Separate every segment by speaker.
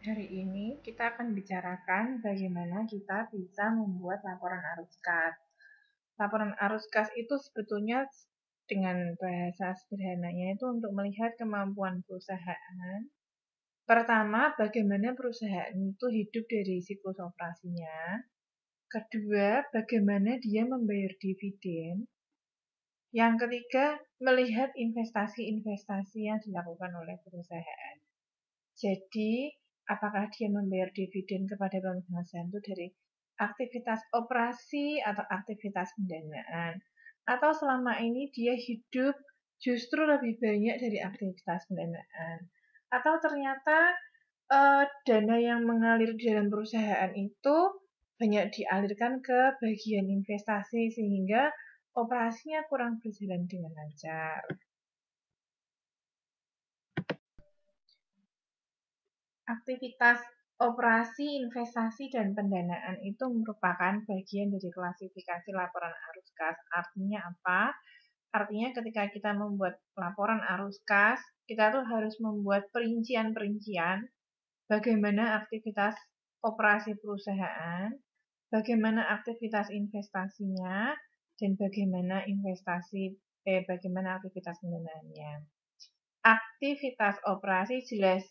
Speaker 1: Hari ini kita akan bicarakan bagaimana kita bisa membuat laporan arus kas. Laporan arus kas itu sebetulnya dengan bahasa sederhananya itu untuk melihat kemampuan perusahaan. Pertama, bagaimana perusahaan itu hidup dari siklus operasinya. Kedua, bagaimana dia membayar dividen. Yang ketiga, melihat investasi-investasi yang dilakukan oleh perusahaan. Jadi, apakah dia membayar dividen kepada pemegang saham itu dari aktivitas operasi atau aktivitas pendanaan? Atau selama ini dia hidup justru lebih banyak dari aktivitas pendanaan? Atau ternyata dana yang mengalir di dalam perusahaan itu banyak dialirkan ke bagian investasi sehingga operasinya kurang berjalan dengan lancar. Aktivitas operasi, investasi, dan pendanaan itu merupakan bagian dari klasifikasi laporan arus kas. Artinya apa? Artinya ketika kita membuat laporan arus kas, kita tuh harus membuat perincian-perincian bagaimana aktivitas operasi perusahaan, bagaimana aktivitas investasinya, dan bagaimana aktivitas pendanaannya. Aktivitas operasi jelas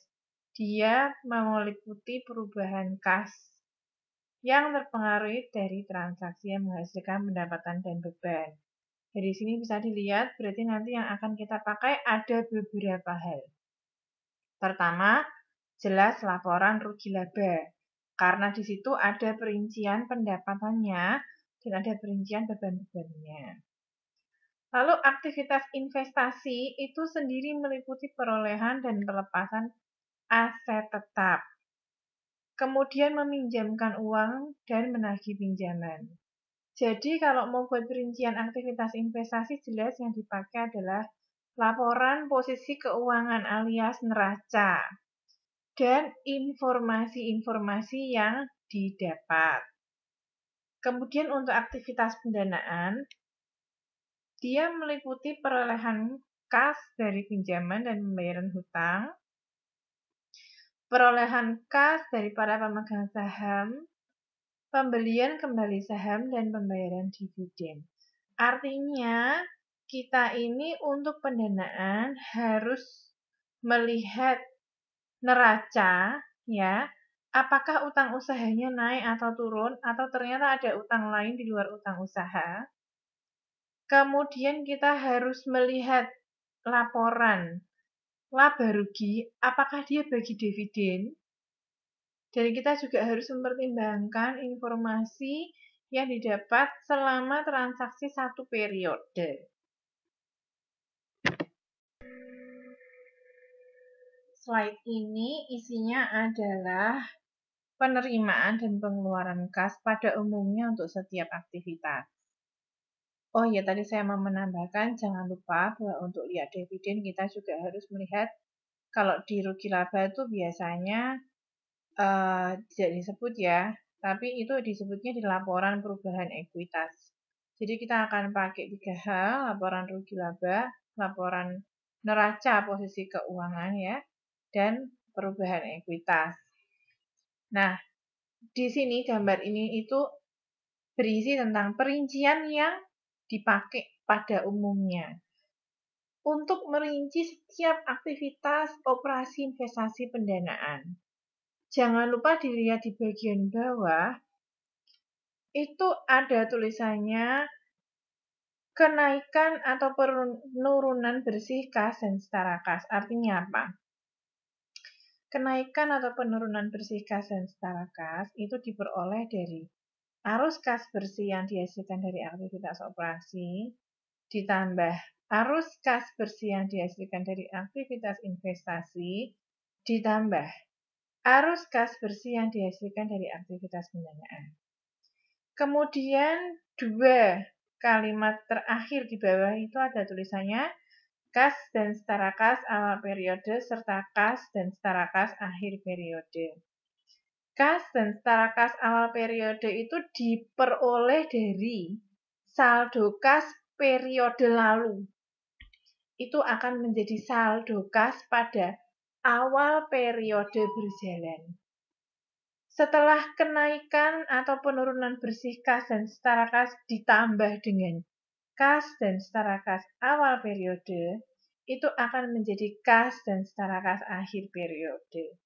Speaker 1: dia meliputi perubahan kas yang terpengaruh dari transaksi yang menghasilkan pendapatan dan beban. Dari sini bisa dilihat, berarti nanti yang akan kita pakai ada beberapa hal. Pertama, jelas laporan rugi laba, karena di situ ada perincian pendapatannya dan ada perincian beban-bebannya. Lalu aktivitas investasi itu sendiri meliputi perolehan dan pelepasan aset tetap. Kemudian meminjamkan uang dan menagih pinjaman. Jadi kalau mau buat perincian aktivitas investasi jelas yang dipakai adalah laporan posisi keuangan alias neraca dan informasi-informasi yang didapat. Kemudian untuk aktivitas pendanaan, dia meliputi perolehan kas dari pinjaman dan pembayaran hutang, perolehan kas dari para pemegang saham, pembelian kembali saham, dan pembayaran dividen. Artinya, kita ini untuk pendanaan harus melihat neraca, ya, apakah utang usahanya naik atau turun, atau ternyata ada utang lain di luar utang usaha. Kemudian kita harus melihat laporan laba rugi, apakah dia bagi dividen. Dan kita juga harus mempertimbangkan informasi yang didapat selama transaksi satu periode. Slide ini isinya adalah penerimaan dan pengeluaran kas pada umumnya untuk setiap aktivitas. Oh ya, tadi saya mau menambahkan, jangan lupa bahwa untuk lihat dividen kita juga harus melihat kalau di rugi laba itu biasanya tidak disebut ya, tapi itu disebutnya di laporan perubahan ekuitas. Jadi kita akan pakai 3 hal, laporan rugi laba, laporan neraca posisi keuangan ya, dan perubahan ekuitas. Nah, di sini gambar ini itu berisi tentang perincian yang dipakai pada umumnya. Untuk merinci setiap aktivitas operasi investasi pendanaan. Jangan lupa dilihat di bagian bawah, itu ada tulisannya kenaikan atau penurunan bersih kas dan setara kas. Artinya apa? Kenaikan atau penurunan bersih kas dan setara kas itu diperoleh dari arus kas bersih yang dihasilkan dari aktivitas operasi, ditambah arus kas bersih yang dihasilkan dari aktivitas investasi, ditambah arus kas bersih yang dihasilkan dari aktivitas pendanaan. Kemudian 2 kalimat terakhir di bawah itu ada tulisannya kas dan setara kas awal periode serta kas dan setara kas akhir periode. Kas dan setara kas awal periode itu diperoleh dari saldo kas periode lalu. Itu akan menjadi saldo kas pada awal periode berjalan. Setelah kenaikan atau penurunan bersih kas dan setara kas ditambah dengan kas dan setara kas awal periode, itu akan menjadi kas dan setara kas akhir periode.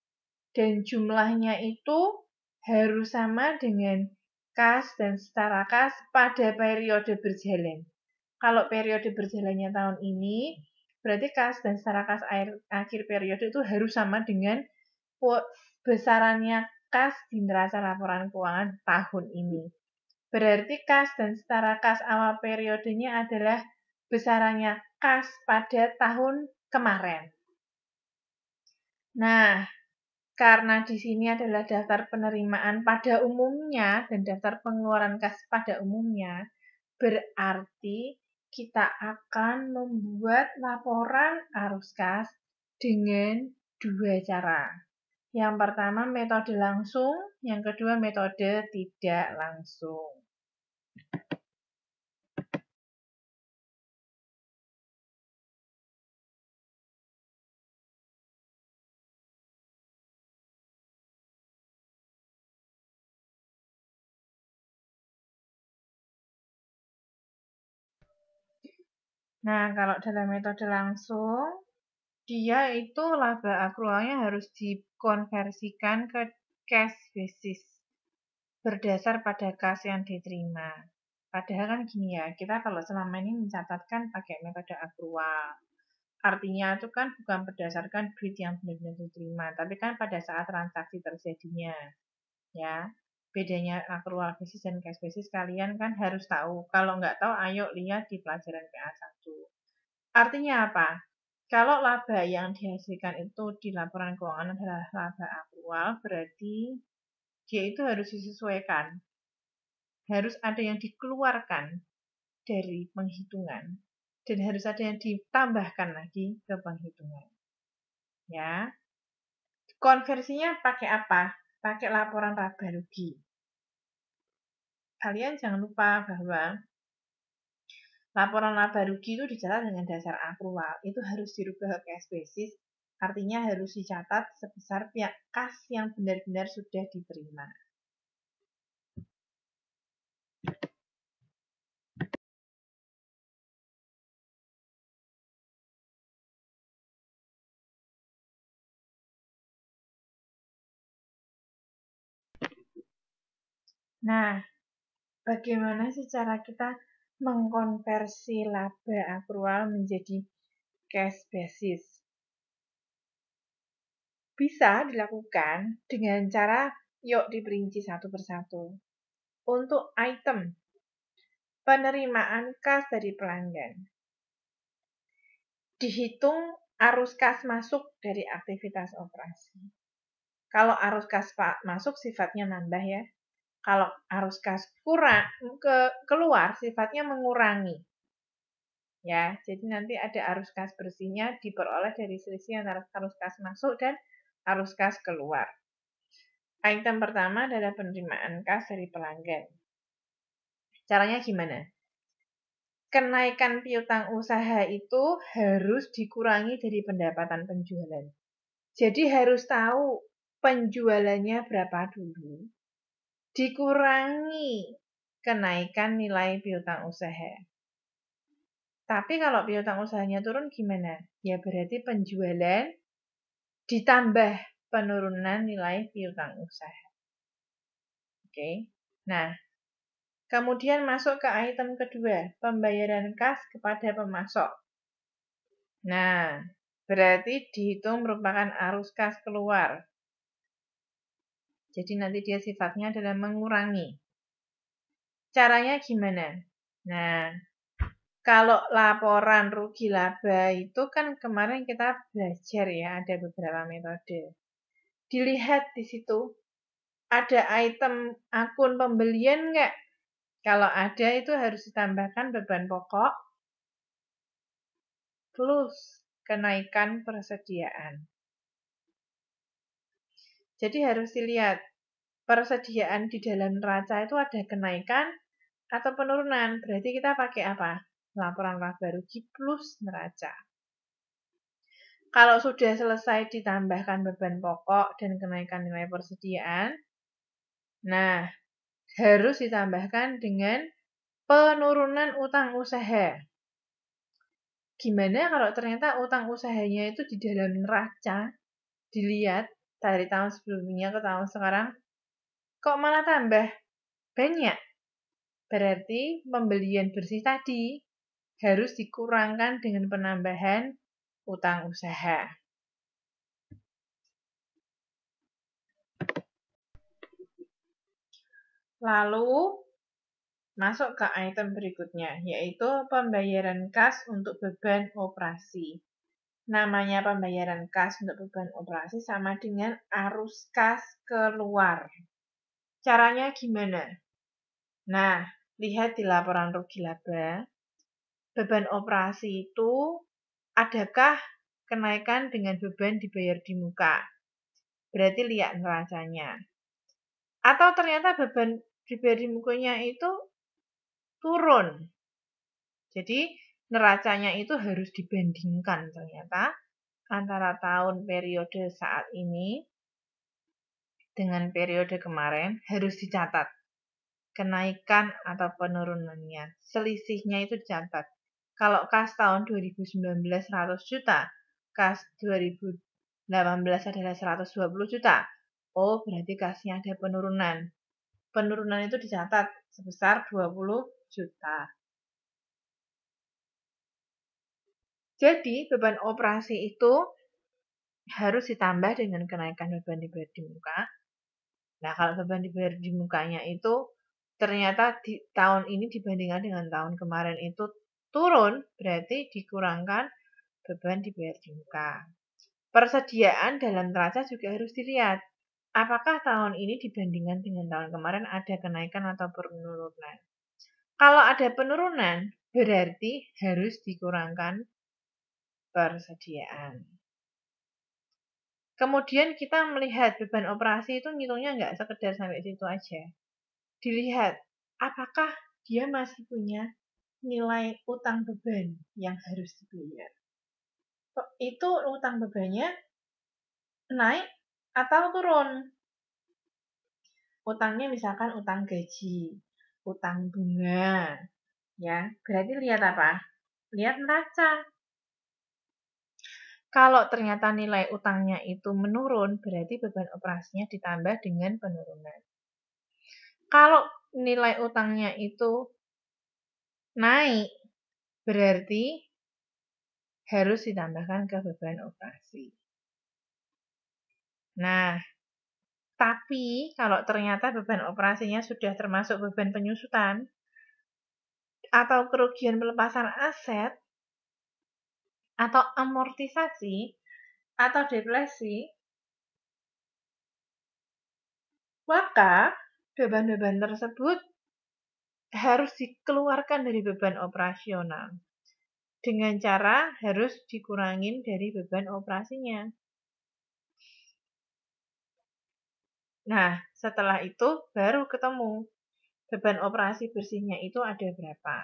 Speaker 1: Dan jumlahnya itu harus sama dengan kas dan setara kas pada periode berjalan. Kalau periode berjalannya tahun ini, berarti kas dan setara kas akhir periode itu harus sama dengan besarannya kas di neraca laporan keuangan tahun ini. Berarti kas dan setara kas awal periodenya adalah besarannya kas pada tahun kemarin. Nah, karena di sini adalah daftar penerimaan pada umumnya dan daftar pengeluaran kas pada umumnya, berarti kita akan membuat laporan arus kas dengan dua cara. Yang pertama metode langsung, yang kedua metode tidak langsung. Nah, kalau dalam metode langsung, dia itu laba akrualnya harus dikonversikan ke cash basis berdasar pada kas yang diterima. Padahal kan gini ya, kita kalau selama ini mencatatkan pakai metode akrual. Artinya itu kan bukan berdasarkan duit yang benar-benar diterima, tapi kan pada saat transaksi terjadinya. Ya, bedanya akrual basis dan cash basis kalian kan harus tahu. Kalau nggak tahu, ayo lihat di pelajaran PA1. Artinya apa? Kalau laba yang dihasilkan itu di laporan keuangan adalah laba akrual, berarti dia itu harus disesuaikan. Harus ada yang dikeluarkan dari penghitungan dan harus ada yang ditambahkan lagi ke penghitungan. Ya. Konversinya pakai apa? Pakai laporan laba rugi. Kalian jangan lupa bahwa laporan laba rugi itu dicatat dengan dasar akrual. Itu harus dirubah ke cash basis. Artinya harus dicatat sebesar pihak kas yang benar-benar sudah diterima. Nah, bagaimana sih cara kita mengkonversi laba akrual menjadi cash basis? Bisa dilakukan dengan cara, yuk diperinci satu persatu. Untuk item penerimaan kas dari pelanggan, dihitung arus kas masuk dari aktivitas operasi. Kalau arus kas masuk sifatnya nambah ya. Kalau arus kas keluar sifatnya mengurangi. Ya, jadi nanti ada arus kas bersihnya diperoleh dari selisih antara arus kas masuk dan arus kas keluar. Item pertama adalah penerimaan kas dari pelanggan. Caranya gimana? Kenaikan piutang usaha itu harus dikurangi dari pendapatan penjualan. Jadi harus tahu penjualannya berapa dulu, dikurangi kenaikan nilai piutang usaha. Tapi kalau piutang usahanya turun gimana? Ya berarti penjualan ditambah penurunan nilai piutang usaha. Oke. Nah, kemudian masuk ke item kedua, pembayaran kas kepada pemasok. Nah, berarti dihitung merupakan arus kas keluar. Jadi nanti dia sifatnya adalah mengurangi. Caranya gimana? Nah, kalau laporan rugi laba itu kan kemarin kita belajar ya, ada beberapa metode. Dilihat di situ, ada item akun pembelian nggak? Kalau ada itu harus ditambahkan beban pokok plus kenaikan persediaan. Jadi harus dilihat persediaan di dalam neraca itu ada kenaikan atau penurunan. Berarti kita pakai apa? Laporan laba rugi plus neraca. Kalau sudah selesai ditambahkan beban pokok dan kenaikan nilai persediaan, Nah, harus ditambahkan dengan penurunan utang usaha. Gimana kalau ternyata utang usahanya itu di dalam neraca, dilihat dari tahun sebelumnya ke tahun sekarang, kok malah tambah banyak? Berarti pembelian bersih tadi harus dikurangkan dengan penambahan utang usaha. Lalu masuk ke item berikutnya, yaitu pembayaran kas untuk beban operasi. Namanya pembayaran kas untuk beban operasi sama dengan arus kas keluar. Caranya gimana? Nah, lihat di laporan rugi laba, beban operasi itu adakah kenaikan dengan beban dibayar di muka? Berarti lihat neracanya. Atau ternyata beban dibayar di mukanya itu turun. Jadi neracanya itu harus dibandingkan ternyata antara tahun periode saat ini dengan periode kemarin harus dicatat. Kenaikan atau penurunannya. Selisihnya itu dicatat. Kalau kas tahun 2019 100 juta, kas 2018 adalah 120 juta. Oh, berarti kasnya ada penurunan. Penurunan itu dicatat sebesar 20 juta. Jadi, beban operasi itu harus ditambah dengan kenaikan beban dibayar di muka. Nah, kalau beban dibayar di mukanya itu ternyata di tahun ini dibandingkan dengan tahun kemarin itu turun, berarti dikurangkan beban dibayar di muka. Persediaan dalam neraca juga harus dilihat. Apakah tahun ini dibandingkan dengan tahun kemarin ada kenaikan atau penurunan? Kalau ada penurunan, berarti harus dikurangkan persediaan. Kemudian kita melihat beban operasi itu ngitungnya nggak sekedar sampai situ aja. Dilihat, apakah dia masih punya nilai utang beban yang harus dibayar. Itu utang bebannya naik atau turun. Utangnya misalkan utang gaji, utang bunga, ya. Berarti lihat apa? Lihat neraca. Kalau ternyata nilai utangnya itu menurun, berarti beban operasinya ditambah dengan penurunan. Kalau nilai utangnya itu naik, berarti harus ditambahkan ke beban operasi. Nah, tapi kalau ternyata beban operasinya sudah termasuk beban penyusutan atau kerugian pelepasan aset atau amortisasi atau deflasi, maka beban-beban tersebut harus dikeluarkan dari beban operasional. Dengan cara harus dikurangin dari beban operasinya. Nah, setelah itu baru ketemu beban operasi bersihnya itu ada berapa.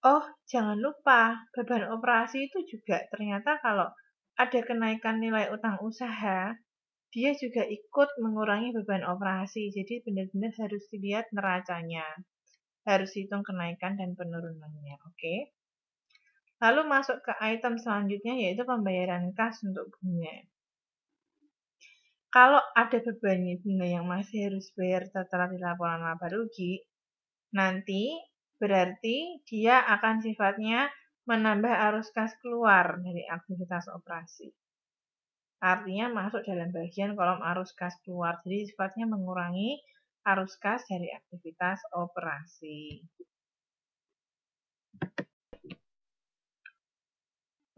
Speaker 1: Oh, jangan lupa, beban operasi itu juga ternyata kalau ada kenaikan nilai utang usaha, dia juga ikut mengurangi beban operasi. Jadi benar-benar harus dilihat neracanya. Harus hitung kenaikan dan penurunannya, oke? Lalu masuk ke item selanjutnya yaitu pembayaran kas untuk bunga. Kalau ada beban bunga yang masih harus bayar setelah laporan laba rugi, nanti berarti dia akan sifatnya menambah arus kas keluar dari aktivitas operasi. Artinya masuk dalam bagian kolom arus kas keluar. Jadi sifatnya mengurangi arus kas dari aktivitas operasi.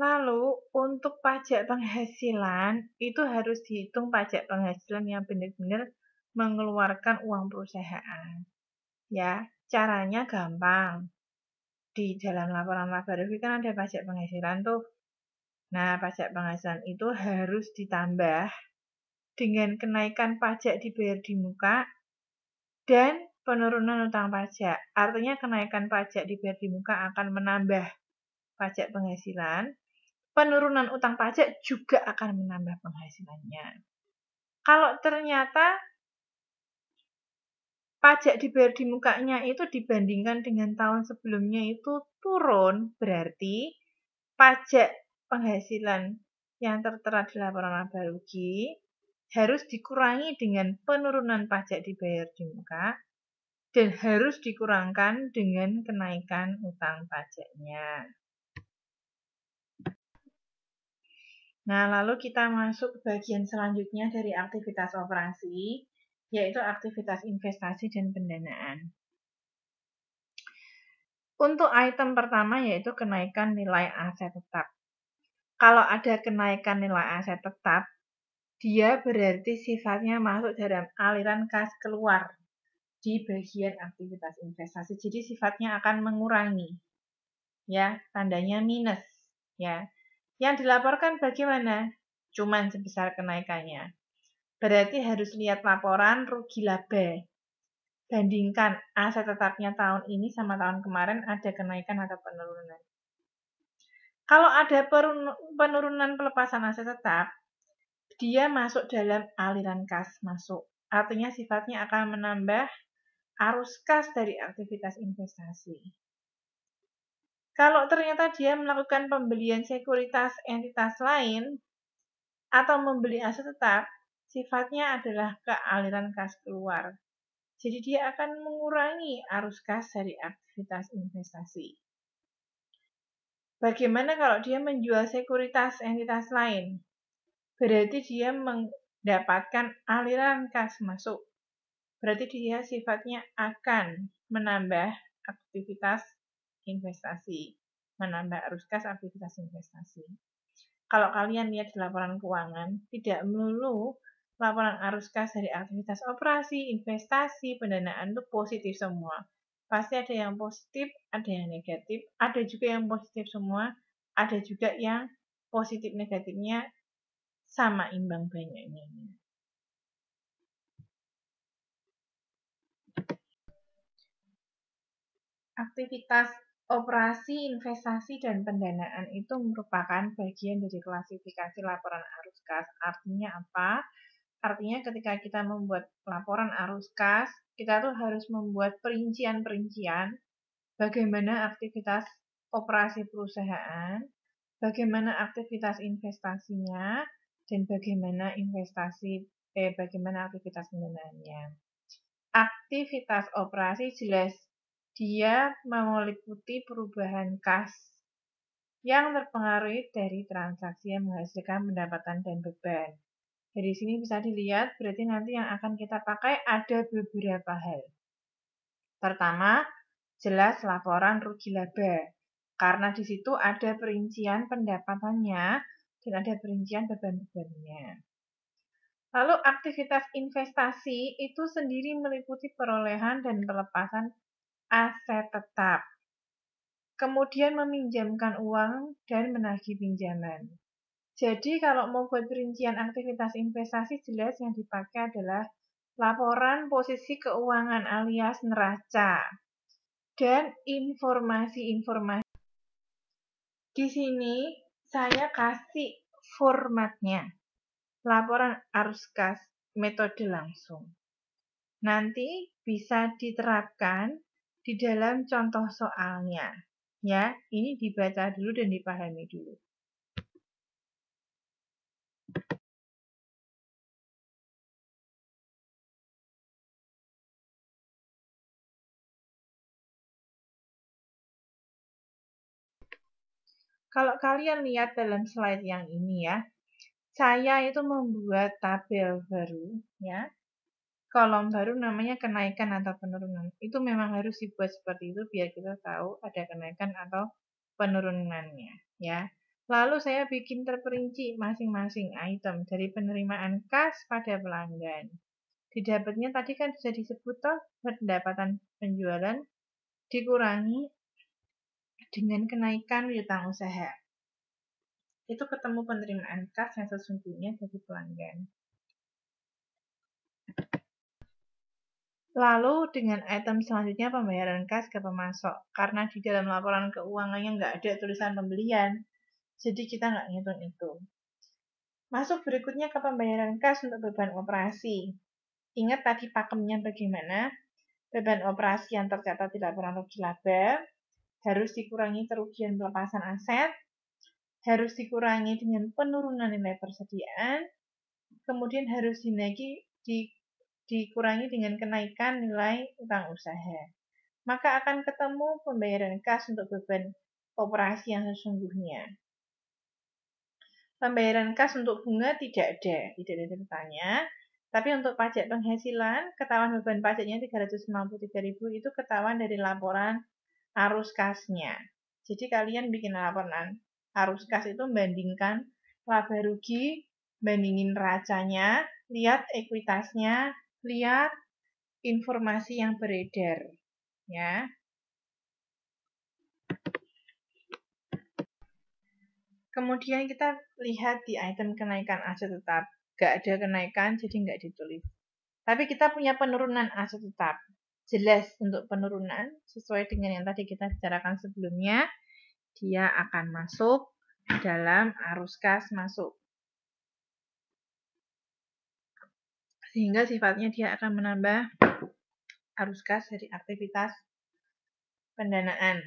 Speaker 1: Lalu untuk pajak penghasilan itu harus dihitung pajak penghasilan yang benar-benar mengeluarkan uang perusahaan. Ya, caranya gampang. Di dalam laporan laba rugi kan ada pajak penghasilan tuh. Nah, pajak penghasilan itu harus ditambah dengan kenaikan pajak dibayar di muka dan penurunan utang pajak. Artinya kenaikan pajak dibayar di muka akan menambah pajak penghasilan penurunan utang pajak juga akan menambah penghasilannya. Kalau ternyata pajak dibayar di mukanya itu dibandingkan dengan tahun sebelumnya itu turun, berarti pajak penghasilan yang tertera di laporan laba rugi harus dikurangi dengan penurunan pajak dibayar di muka dan harus dikurangkan dengan kenaikan utang pajaknya. Nah, lalu kita masuk ke bagian selanjutnya dari aktivitas operasi, yaitu aktivitas investasi dan pendanaan. Untuk item pertama yaitu kenaikan nilai aset tetap. Kalau ada kenaikan nilai aset tetap, dia berarti sifatnya masuk dalam aliran kas keluar di bagian aktivitas investasi. Jadi sifatnya akan mengurangi. Ya, tandanya minus, ya. Yang dilaporkan bagaimana? Cuman sebesar kenaikannya. Berarti harus lihat laporan rugi laba. Bandingkan aset tetapnya tahun ini sama tahun kemarin ada kenaikan atau penurunan. Kalau ada penurunan pelepasan aset tetap, dia masuk dalam aliran kas masuk. Artinya sifatnya akan menambah arus kas dari aktivitas investasi. Kalau ternyata dia melakukan pembelian sekuritas entitas lain atau membeli aset tetap, sifatnya adalah ke aliran kas keluar. Jadi dia akan mengurangi arus kas dari aktivitas investasi. Bagaimana kalau dia menjual sekuritas entitas lain? Berarti dia mendapatkan aliran kas masuk. Berarti dia sifatnya akan menambah aktivitas investasi, menambah arus kas aktivitas investasi. Kalau kalian lihat di laporan keuangan, tidak melulu laporan arus kas dari aktivitas operasi, investasi, pendanaan itu positif semua. Pasti ada yang positif, ada yang negatif, ada juga yang positif semua, ada juga yang positif negatifnya sama imbang banyaknya. Aktivitas operasi, investasi, dan pendanaan itu merupakan bagian dari klasifikasi laporan arus kas. Artinya apa? Artinya ketika kita membuat laporan arus kas, kita tuh harus membuat perincian-perincian bagaimana aktivitas operasi perusahaan, bagaimana aktivitas investasinya, dan bagaimana aktivitas pendanaannya. Aktivitas operasi jelas dia meliputi perubahan kas yang terpengaruh dari transaksi yang menghasilkan pendapatan dan beban. Dari sini bisa dilihat, berarti nanti yang akan kita pakai ada beberapa hal. Pertama, jelas laporan rugi laba, karena di situ ada perincian pendapatannya dan ada perincian beban-bebannya. Lalu aktivitas investasi itu sendiri meliputi perolehan dan pelepasan aset tetap. Kemudian meminjamkan uang dan menagih pinjaman. Jadi kalau mau buat perincian aktivitas investasi jelas yang dipakai adalah laporan posisi keuangan alias neraca dan informasi-informasi. Di sini saya kasih formatnya. Laporan arus kas metode langsung. Nanti bisa diterapkan di dalam contoh soalnya. Ya, ini dibaca dulu dan dipahami dulu. Kalau kalian lihat dalam slide yang ini ya, saya itu membuat tabel baru ya. Kolom baru namanya kenaikan atau penurunan. Itu memang harus dibuat seperti itu biar kita tahu ada kenaikan atau penurunannya ya. Lalu saya bikin terperinci masing-masing item dari penerimaan kas pada pelanggan. Didapatnya tadi kan sudah disebut toh pendapatan penjualan dikurangi dengan kenaikan piutang usaha. Itu ketemu penerimaan kas yang sesungguhnya dari pelanggan. Lalu dengan item selanjutnya pembayaran kas ke pemasok. Karena di dalam laporan keuangannya nggak ada tulisan pembelian. Jadi kita nggak ngitung itu. Masuk berikutnya ke pembayaran kas untuk beban operasi. Ingat tadi pakemnya bagaimana? Beban operasi yang tercatat di laporan rugi laba harus dikurangi kerugian pelepasan aset, harus dikurangi dengan penurunan nilai persediaan, kemudian harus dikurangi dengan kenaikan nilai utang usaha. Maka akan ketemu pembayaran kas untuk beban operasi yang sesungguhnya. Pembayaran kas untuk bunga tidak ada ceritanya. Tapi untuk pajak penghasilan, ketahuan beban pajaknya 353.000 itu ketahuan dari laporan arus kasnya. Jadi kalian bikin laporan arus kas itu membandingkan laba rugi, bandingin neracanya, lihat ekuitasnya, lihat informasi yang beredar, ya. Kemudian kita lihat di item kenaikan aset tetap. Gak ada kenaikan, jadi nggak ditulis. Tapi kita punya penurunan aset tetap. Jelas untuk penurunan, sesuai dengan yang tadi kita bicarakan sebelumnya, dia akan masuk dalam arus kas masuk. Sehingga sifatnya dia akan menambah arus kas dari aktivitas pendanaan.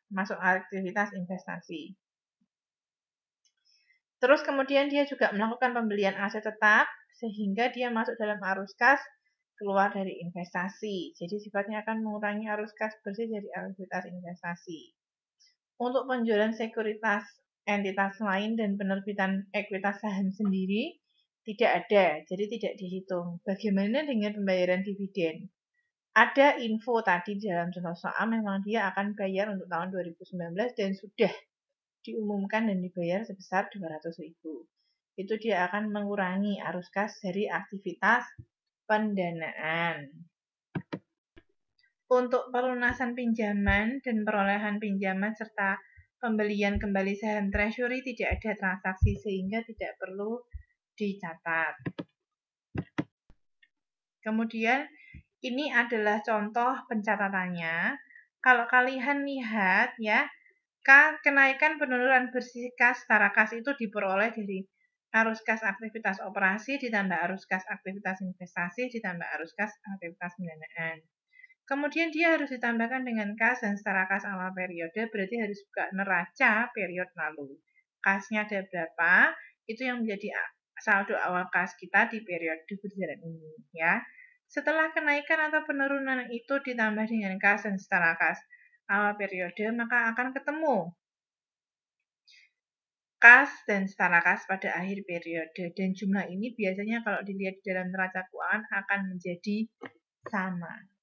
Speaker 1: Masuk aktivitas investasi. Terus kemudian dia juga melakukan pembelian aset tetap, sehingga dia masuk dalam arus kas keluar dari investasi. Jadi sifatnya akan mengurangi arus kas bersih dari aktivitas investasi. Untuk penjualan sekuritas entitas lain dan penerbitan ekuitas saham sendiri, tidak ada, jadi tidak dihitung. Bagaimana dengan pembayaran dividen? Ada info tadi di dalam contoh soal, memang dia akan bayar untuk tahun 2019 dan sudah diumumkan dan dibayar sebesar 200.000. Itu dia akan mengurangi arus kas dari aktivitas pendanaan. Untuk pelunasan pinjaman dan perolehan pinjaman serta pembelian kembali saham treasury tidak ada transaksi sehingga tidak perlu dicatat. Kemudian ini adalah contoh pencatatannya. Kalau kalian lihat ya, kenaikan penurunan bersih kas setara kas itu diperoleh dari arus kas aktivitas operasi ditambah arus kas aktivitas investasi ditambah arus kas aktivitas pendanaan. Kemudian dia harus ditambahkan dengan kas dan setara kas awal periode, berarti harus buka neraca periode lalu. Kasnya ada berapa, itu yang menjadi saldo awal kas kita di periode berjalan ini, ya. Setelah kenaikan atau penurunan itu ditambah dengan kas dan setara kas awal periode, maka akan ketemu kas dan setara kas pada akhir periode. Dan jumlah ini biasanya kalau dilihat di dalam neraca keuangan akan menjadi sama.